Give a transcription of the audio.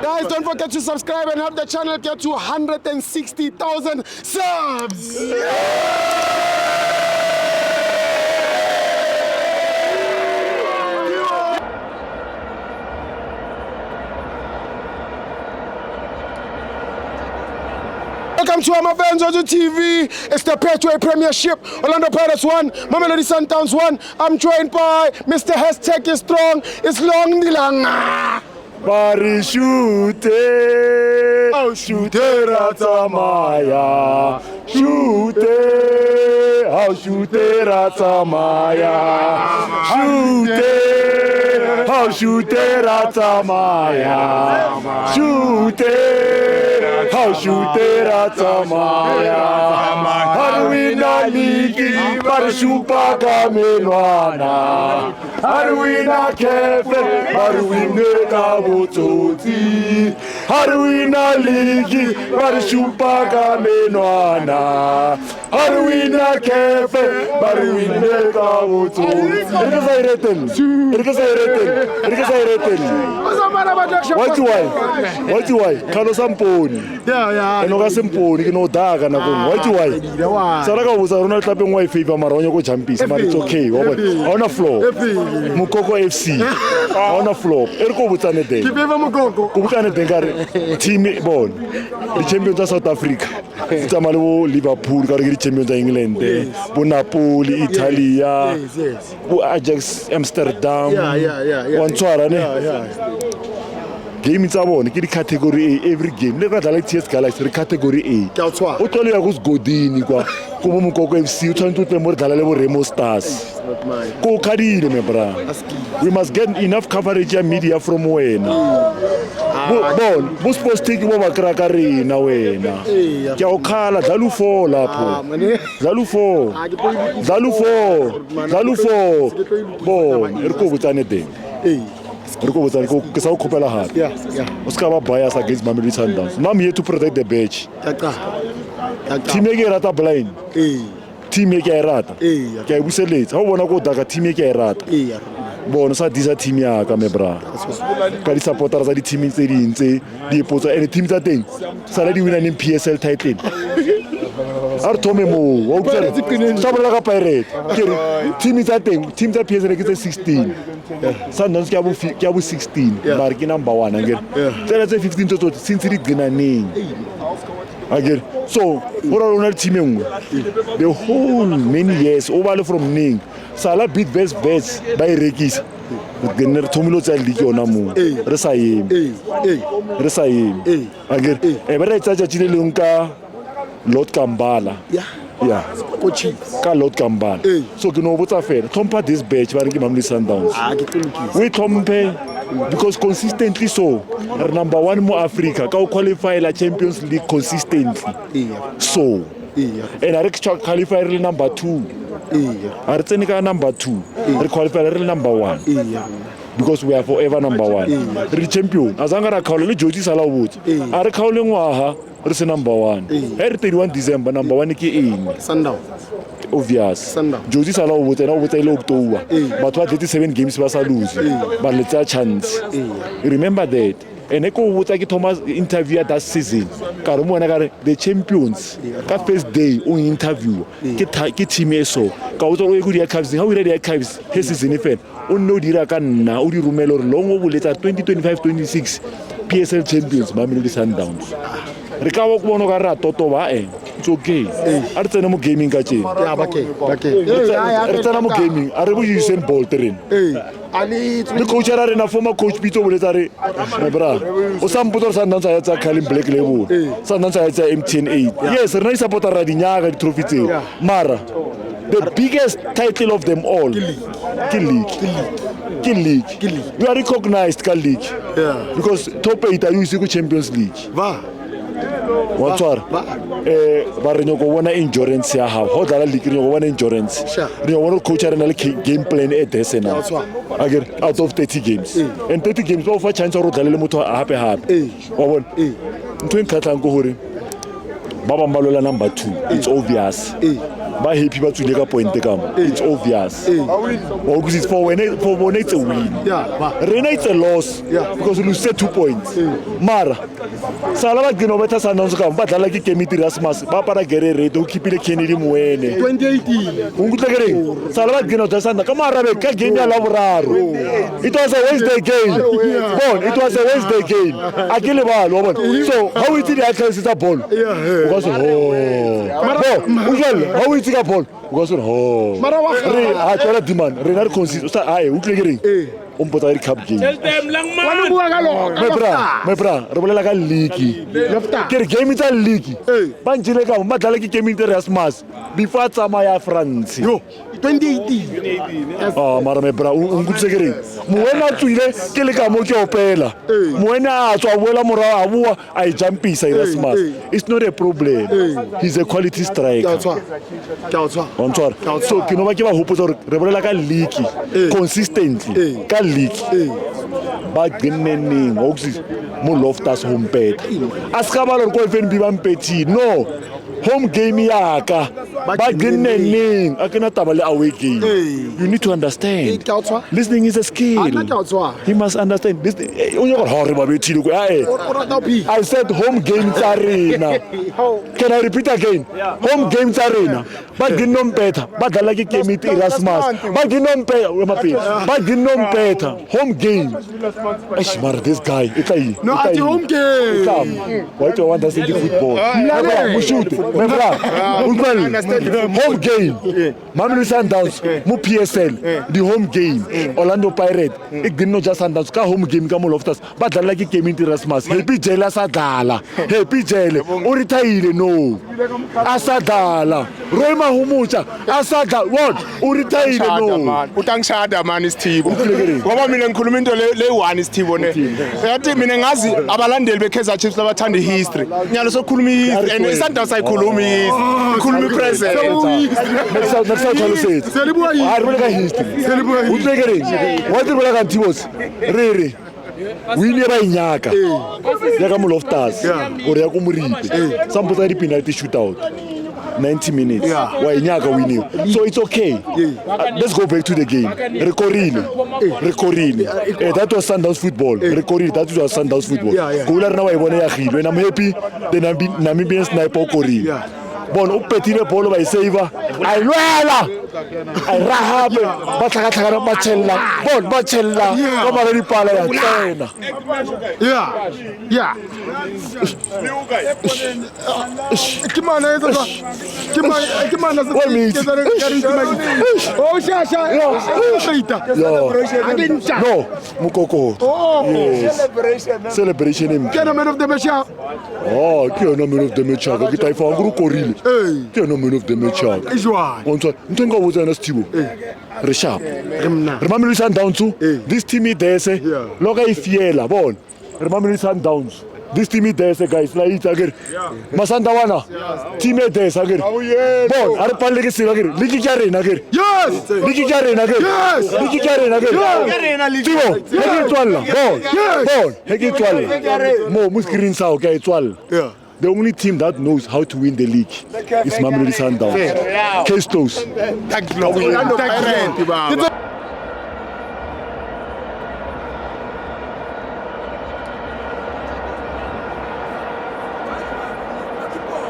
Guys, don't forget to subscribe and help the channel get to 160,000 subs. Welcome to Amabenzo TV. It's the Pathway Premiership. Orlando Pirates 1, Mamelodi Sundowns 1. I'm joined by Mr. Hashtag is strong. It's long nilanga. Bari shute, oh shute ratamaya, shute, oh shute ratamaya, shute, oh shute ratamaya, shute, oh shute ratamaya. Haruina ligi, bari shupa kamelwana, haruina kefe, haruina kabo. Haruina ligi, barishupa kamenwana. Haruina kefe, baruine kabutu. What do I? Carlos Samponi. Yeah. And Oga Samponi, you know, Daga na kun. What do I? Saraka was a Ronald clapping wife favor Maronio Champions, but it's okay. On the floor. Mukoko FC. On the floor. Erko Butane Day. Kubutane Dengare team born. The champions of South Africa. Tamalo Liverpool, the champions of England. Napoli, Italia. Ajax Amsterdam. Game in Sabon, category A every game. Never like TS Galaxy category A. Utoli agus Godini kwa. Kumu Mukoko FC trying to play more than Remo Stars. Go Kadine, my bra. We must get enough coverage and media from when. Bon, bus posting over Krakari na wena. Kiaokala, Zalufo lapo. Zalufo. Bon, Erko Butane Day. Uskaba bias against Mamelodi Sundowns. Now I'm here to protect the badge. Team rata blind. Team rata. Kaya buselete. How wanna go daga team rata. Bon, sa disa team ya ka me bra. Ka di supporters di team tse di ntse di potsa and team tsa teng. Sala di wina ni PSL title. Artome mo, wa utlwa sabela ka Pirate. Team tsa teng, team tsa PSL ke 16. Sundowns ke ya bo 16, mara ke number 1 ngere. Tsela tse 15 tso since di gina neng. Again, so what are on team the whole many years over from Ning. Sala beat best by Rekis. Gener Tomilo tsa league ona mo. Re sa yeme. Again, e ba re tsa tshile le nka Lord Kambala. Yeah. Coach ka Lord Kambala. So ke no botsa fela. Thompa this batch ba re ke Mamelodi Sundowns. We thompe because consistently so number 1 mo Africa ka qualify la Champions League consistently. So and I qualify le number 2. Are tsene ka number 2. Re qualify le number 1. Because we are forever number 1. Re champion azanga ra khawle le Joji Sala ubutse. Are khawle ngwaha re se number 1. Every 31 December number 1 ke eng? Sundown. Obvious. Joji Sala ubutse na ubutse ile October. But what 37 games ba sa lose. But let's a chance. Remember that. And Eko ubutse ke Thomas interview that season. Ka re mo na ka re the champions. Ka first day o interview. Ke team eso. Ka o tlo go di archives. How we read the archives this season effect. O no dira ka nna o di rumelo long o boletsa 2025-26 PSL champions Mamelodi Sundowns. Re ka bo bona ka ra toto ba it's okay. Are tsena mo gaming ka tse. Yeah, bake. Re tsena mo gaming. Are bo Usain Bolt ren. Le coach ara rena former coach Pito boletsa re bra. O samputor Sundowns ya tsa Khalin Black Label. Sundowns ya tsa MTN 8. Yes, re na supporter ra dinyaga di trophy tseo. Mara the biggest title of them all, League. You are recognized, League. Yeah. Because top 8 are used to Champions League. What's what? But you go want endurance ya have. How that league you want endurance. You want coach and game plan at this now. Again, out of 30 games. And 30 games, offer chance or dalele moto happy. Wabon. Ntwe nkatla ngo hore. Baba Malola number 2. It's obvious. ba happy ba tswile ka point ka mo. It's obvious. Or because it's for when it's a win. Rena it's a loss because you lose 2 points. Mara sala ba gino betha Sundowns ka ba dlala ke Kemi Erasmus ba para Guerrero to keep ile Kennedy Muene 2018 ungutlekere sala ba gino tsa Sundowns ka mara be ka game ya la boraro. It was a Wednesday game. Bon, it was a Wednesday game. Akile balo bon. So how it the access is a ball. Because how it the ball. Because mara wa a tsela demand re na re consist sa ai utlekere on pota re cup game. wa bua ka lo Me bra re bolela ka league ke re game tsa league ba ntjile ka ba dlala ke Kemi Erasmus before tsamaya France 2018 mara me bra ngutse ke re moena tswile ke le ka mo ke opela moena a tswa boela mora a bua a jumpisa Erasmus. It's not a problem. He's a quality striker. So ke no ba ke ba hopotsa re bolela ka league consistently ka league ba gneneng oxis mo Loftus home bet aska ba lo ko FNB ba mpeti no home game yaka ba gneneng akena taba le away game. You need to understand listening is a skill. He must understand this. I said home game arena. Can I repeat again? Home game arena. But ginom better. But I like Kemi Erasmus. But ginom better. Home game. Ashmar, this guy. no at home game Why do you want to see the football? Home game. Mamelodi Sundowns. Mu PSL. The home game. Orlando Pirates. It did not just Sundowns. Ka home game ka mo Loftus. But I like Kemi Erasmus. Happy Jela Sadala. Happy Jela. Uritaile no. Asadala. Roma Humucha. Asada. What? Uritaile no. utangishada man isithibo ngoba mina ngikhuluma into le one isithibo ne yathi mina ngazi abalandeli beKaizer Chiefs labathanda history nyalo sokhuluma history and Sundowns ayikhuluma history ikhuluma present Selibuwa utlekere wathi bola ka Ntibos rere wini ba inyaka ya ka mo Loftus ore ya ko Moripe sampotsa di penalty shootout 90 minutes wa inyaka wini so it's okay. Let's go back to the game. Rekorile that was Sundowns football. Rekorile that was Sundowns football kula rena wa ibone ya khilwe and I'm happy the Namibian sniper Korile bon o petile bolo ba iseva ai lwela ai rahabe ba tlhaka ba tshella bon ba tshella ba mara di pala ya tsena kimana eza kimana oh shasha no mukoko celebration man of the match man of the match ke taifa nguru Korile man of the match on so ntenga wo tsena Steve re sharp re Mamelodi Sundowns this team is there loka ifiela bon re Mamelodi Sundowns this team is there guys la itsa ke masanda wana team is there ke bon are palle ke seba ke ligi ka rena ke ligi ka rena ke Tibo ke tswalla bon ke tswalla mo muskrin sa o ke tswalla the only team that knows how to win the league is Mamelodi Sundowns. Case closed. Thank you.